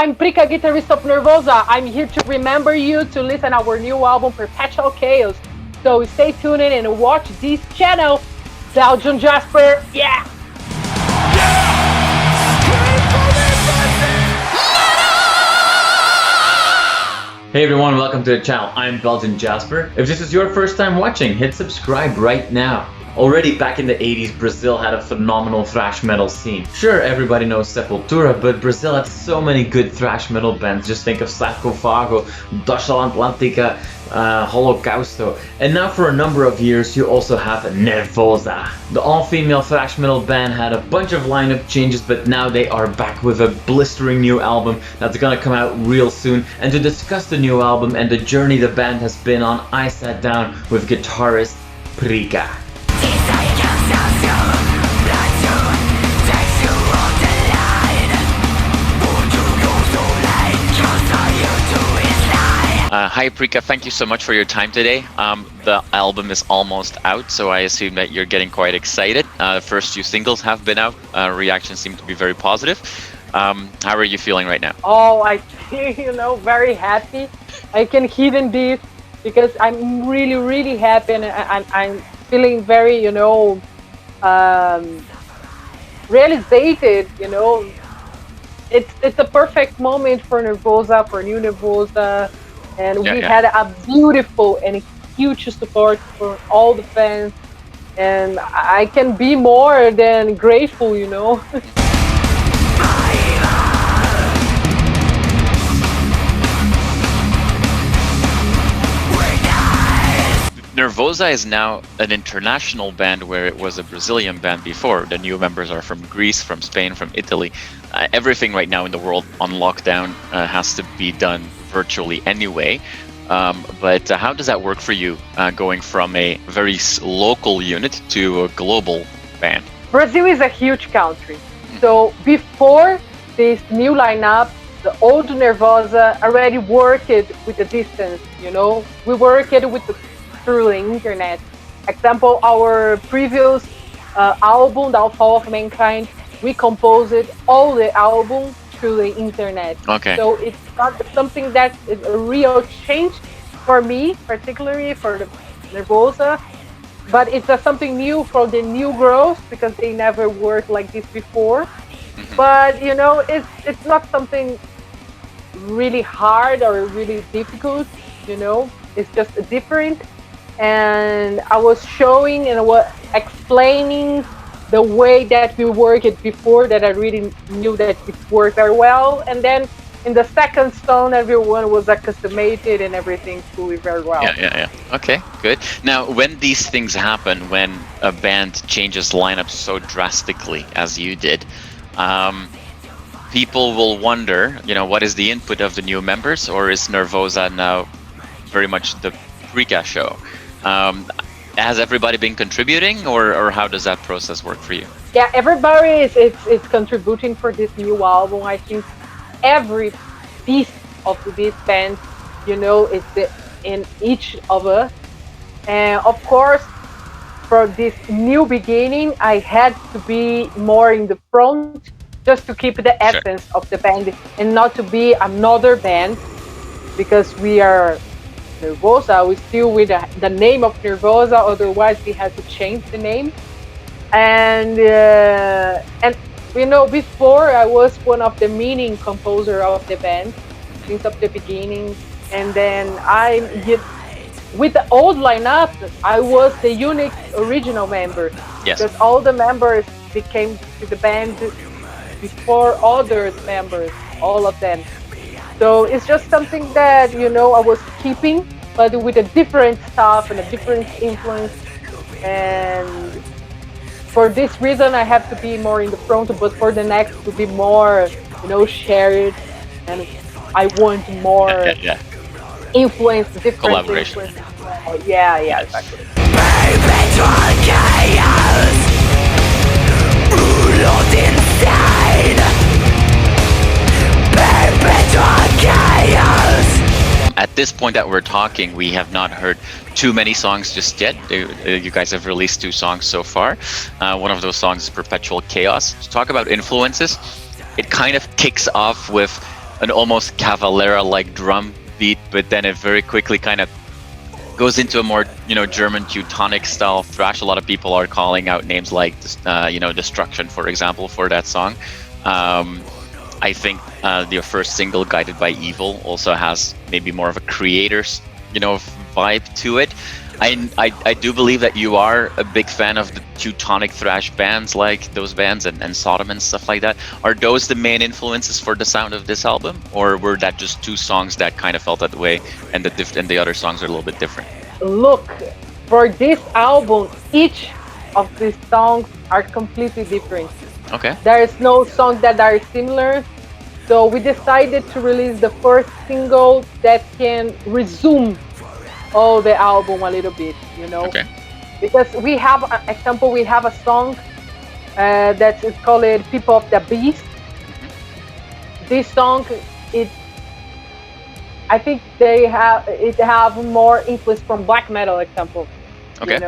I'm Prika, guitarist of Nervosa. I'm here to remember you to listen our new album, Perpetual Chaos. So stay tuned in and watch this channel. Belgian Jasper, yeah! Hey everyone, welcome to the channel. I'm Belgian Jasper. If this is your first time watching, hit subscribe right now. Already back in the 80s, Brazil had a phenomenal thrash metal scene. Sure, everybody knows Sepultura, but Brazil had so many good thrash metal bands. Just think of Sarcófago, Dorsal Atlantica, Holocausto. And now for a number of years, you also have Nervosa. The all-female thrash metal band had a bunch of lineup changes, but now they are back with a blistering new album that's gonna come out real soon. And to discuss the new album and the journey the band has been on, I sat down with guitarist Prika. Hi Prika, thank you so much for your time today. The album is almost out, so I assume that you're getting quite excited. The first few singles have been out. Reactions seem to be very positive. How are you feeling right now? Oh, I feel, very happy. I can hear this because I'm really happy, and I'm feeling very, realized. It's a perfect moment for Nervosa, for new Nervosa. And we had a beautiful and huge support for all the fans, and I can be more than grateful, Nervosa is now an international band where it was a Brazilian band before. The new members are from Greece, from Spain, from Italy. Everything right now in the world on lockdown has to be done virtually anyway. But how does that work for you, going from a very local unit to a global band? Brazil is a huge country. So before this new lineup, the old Nervosa already worked with the distance, We worked through the internet. Example, our previous album, The Fall of Mankind, we composed all the album through the internet. Okay. So it's not something that is a real change for me, particularly for the Nervosa, but it's something new for the new girls because they never worked like this before. But it's not something really hard or really difficult. It's just different. And I was showing and explaining the way that we worked it before, that I really knew that it worked very well. And then in the second song, everyone was accustomed and everything flew very well. Yeah. Okay, good. Now, when these things happen, when a band changes lineups so drastically as you did, people will wonder, what is the input of the new members, or is Nervosa now very much the Prika show? Has everybody been contributing, or how does that process work for you? Yeah, everybody is contributing for this new album. I think every piece of this band, it's in each of us. And of course, for this new beginning, I had to be more in the front just to keep the essence of the band and not to be another band, because we are Nervosa. We still with the name of Nervosa, otherwise we had to change the name. And before I was one of the main composer of the band since of the beginning, and then with the old lineup I was the unique original member. Yes. Because all the members became to the band before other members, all of them. So it's just something that, I was keeping, but with a different stuff and a different influence. And for this reason, I have to be more in the front, but for the next to be more, shared. And I want more influence, different collaboration. Influence. Yeah, exactly. Perpetual chaos, ruled inside. Perpetual chaos. At this point that we're talking, we have not heard too many songs just yet. You guys have released 2 songs so far. One of those songs is Perpetual Chaos. To talk about influences, it kind of kicks off with an almost cavalera-like drum beat, but then it very quickly kind of goes into a more, German Teutonic style thrash. A lot of people are calling out names like, Destruction, for example, for that song. I think their first single, Guided by Evil, also has maybe more of a creator's, vibe to it. I do believe that you are a big fan of the Teutonic thrash bands, like those bands and Sodom and stuff like that. Are those the main influences for the sound of this album, or were that just two songs that kind of felt that way, and the other songs are a little bit different? Look, for this album, each of these songs are completely different. Okay. There is no songs that are similar. So we decided to release the first single that can resume all the album a little bit, Okay. because we have example, we have a song that is called People of the Beast. This song, I think it have more influence from black metal example. Okay.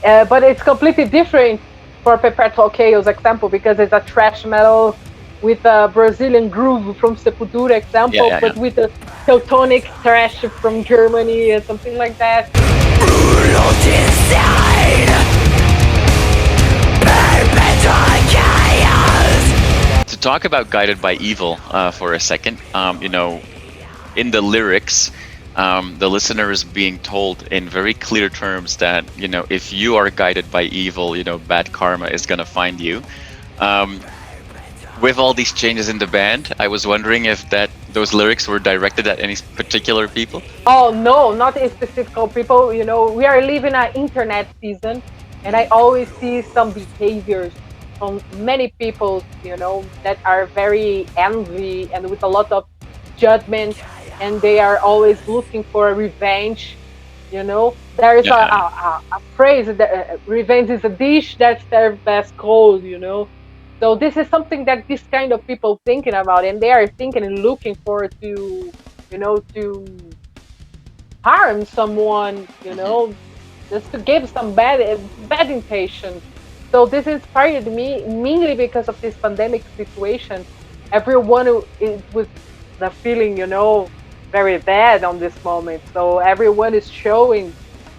But it's completely different for Perpetual Chaos example, because it's a thrash metal with a Brazilian groove from Sepultura example, but with a Teutonic thrash from Germany or something like that. To talk about Guided by Evil for a second, in the lyrics, the listener is being told in very clear terms that, if you are guided by evil, bad karma is going to find you. With all these changes in the band, I was wondering if those lyrics were directed at any particular people? Oh, no, not a specific people. We are living an internet season, and I always see some behaviors from many people, that are very angry and with a lot of judgment, and they are always looking for a revenge. There is a phrase that revenge is a dish that serves best cold. So this is something that this kind of people thinking about, and they are thinking and looking for to harm someone, just to give some bad intention. So this inspired me mainly because of this pandemic situation. Everyone is with the feeling, very bad on this moment. So everyone is showing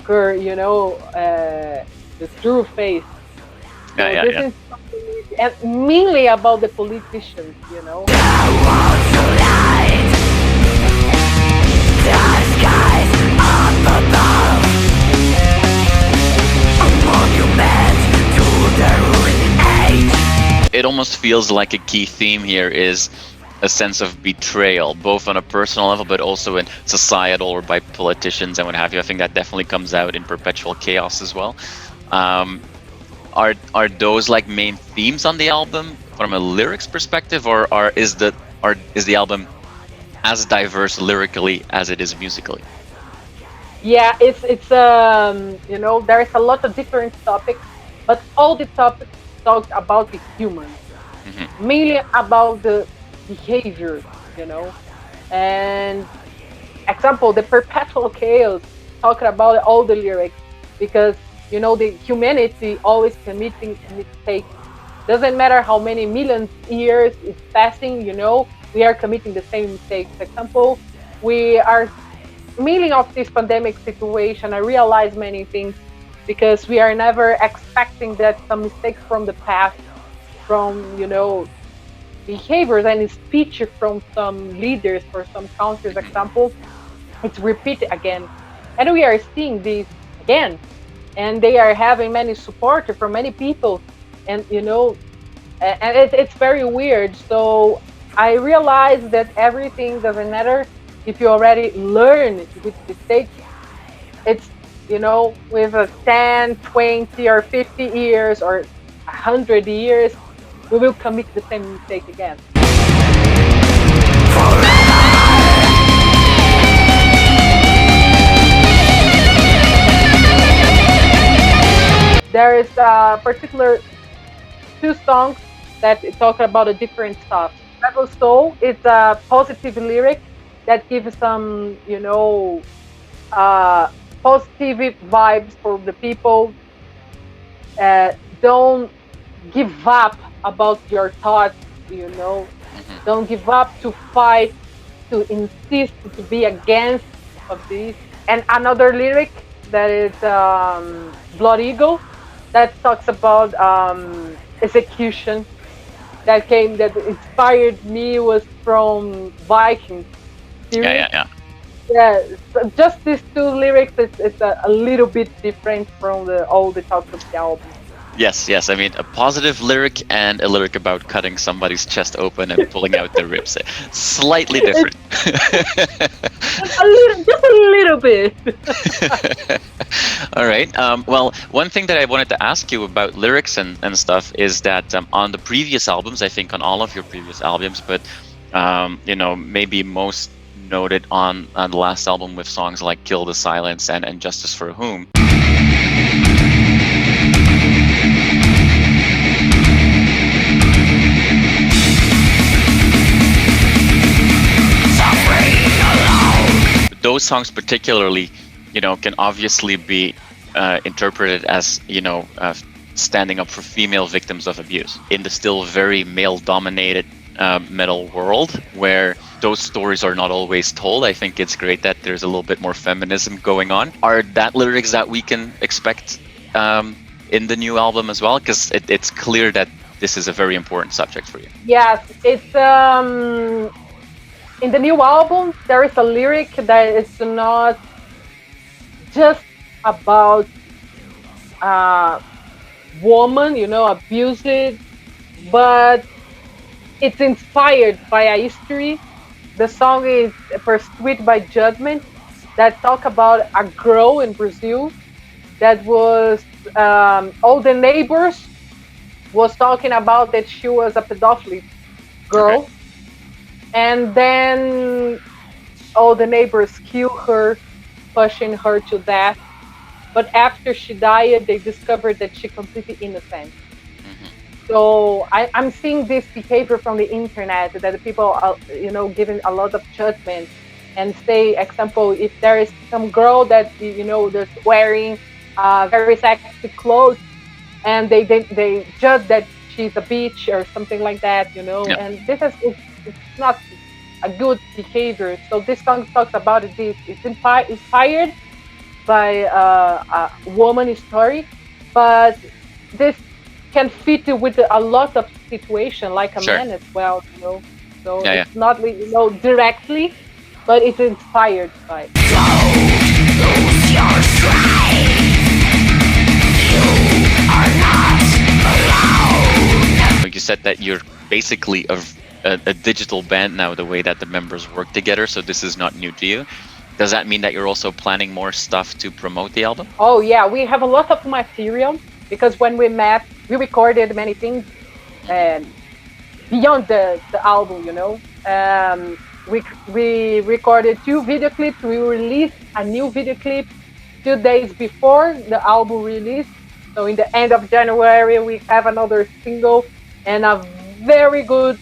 her, the true face. So this is something, and mainly about the politicians, It almost feels like a key theme here is a sense of betrayal, both on a personal level, but also in societal or by politicians and what have you. I think that definitely comes out in Perpetual Chaos as well. Are those like main themes on the album from a lyrics perspective, or is the album as diverse lyrically as it is musically? Yeah, it's there is a lot of different topics, but all the topics talk about the human, mainly about the behavior, and example, the Perpetual Chaos talking about all the lyrics, because the humanity always committing mistakes. Doesn't matter how many millions years it's passing, we are committing the same mistakes. Example, we are mainly of this pandemic situation. I realize many things because we are never expecting that some mistakes from the past, from behaviors and speech from some leaders for some countries, example, it's repeated again, and we are seeing this again, and they are having many support from many people, and and it's very weird. So I realized that everything doesn't matter if you already learn with mistakes. It's with a 10, 20 or 50 years or 100 years, we will commit the same mistake again. There is a particular two songs that talk about a different stuff. Rebel Soul is a positive lyric that gives some, positive vibes for the people. Don't give up about your thoughts, Don't give up, to fight, to insist, to be against of this. And another lyric that is Blood Eagle that talks about execution that inspired me was from Viking Yeah, series. yeah, yeah. Yeah, so just these two lyrics, it's a little bit different from all the talks of the album. Yes, yes. I mean, a positive lyric and a lyric about cutting somebody's chest open and pulling out their ribs. Slightly It's different. just a little bit. All right. Well, one thing that I wanted to ask you about lyrics and stuff is that on the previous albums, I think on all of your previous albums, but maybe most noted on the last album with songs like "Kill the Silence" and "Justice for Whom." Those songs particularly, can obviously be interpreted as, standing up for female victims of abuse in the still very male-dominated metal world, where those stories are not always told. I think it's great that there's a little bit more feminism going on. Are that lyrics that we can expect in the new album as well? Because it's clear that this is a very important subject for you. Yes, it's in the new album. There is a lyric that is not just about woman, abused, but it's inspired by a history. The song is Pursued by Judgment, that talk about a girl in Brazil that was all the neighbors was talking about that she was a pedophile girl. Okay. And then all the neighbors killed her, pushing her to death. But after she died, they discovered that she completely innocent. So I'm seeing this behavior from the internet, that the people are, giving a lot of judgment and say, example, if there is some girl that that's wearing very sexy clothes, and they judge that she's a bitch or something like that, Yeah. and this is it's not a good behavior. So this song talks about it. It's inspired by a woman story, but this can fit with a lot of situation, like a Sure. man as well, So Yeah, it's not directly, but it's inspired by. Lose your strength. You are not alone. Like you said, that you're basically a digital band now, the way that the members work together. So this is not new to you. Does that mean that you're also planning more stuff to promote the album? Oh yeah, we have a lot of material because when we met, we recorded many things beyond the album. We recorded 2 video clips. We released a new video clip 2 days before the album release. So in the end of January, we have another single and a very good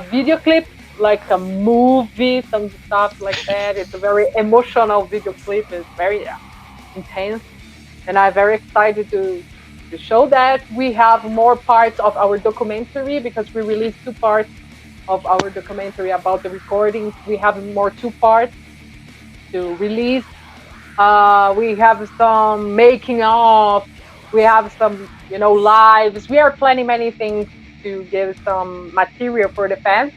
video clip, like a movie, some stuff like that. It's a very emotional video clip. It's very intense, and I'm very excited to show that. We have more parts of our documentary because we released 2 parts of our documentary about the recordings. We have more 2 parts to release. We have some making of. We have some, lives. We are planning many things to give some material for the fans.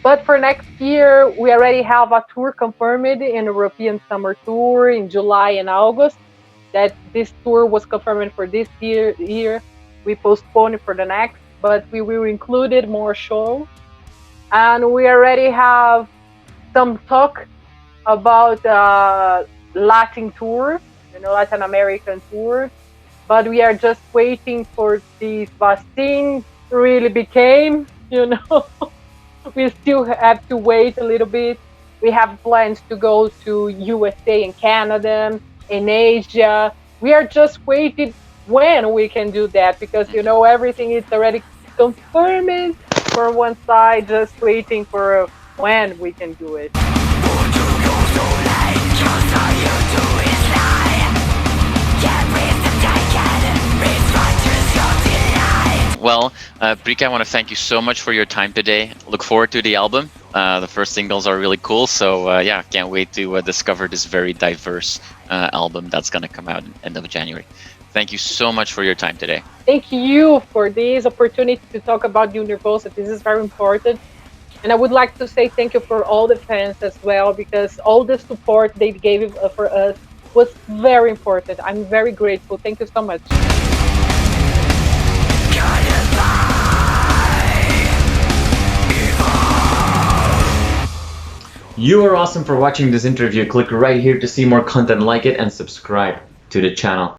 But for next year, we already have a tour confirmed in European Summer Tour in July and August. That this tour was confirmed for this year. We postponed it for the next, but we will include more shows. And we already have some talk about Latin tour, Latin American tour. But we are just waiting for this vaccine really became, We still have to wait a little bit. We have plans to go to USA and Canada, in Asia. We are just waiting when we can do that because, everything is already confirmed for one side, just waiting for when we can do it. Well, Prika, I want to thank you so much for your time today. Look forward to the album. The first singles are really cool, so yeah, can't wait to discover this very diverse album that's going to come out end of January. Thank you so much for your time today. Thank you for this opportunity to talk about New Nervosa. This is very important. And I would like to say thank you for all the fans as well, because all the support they gave for us was very important. I'm very grateful. Thank you so much. You are awesome for watching this interview. Click right here to see more content like it and subscribe to the channel.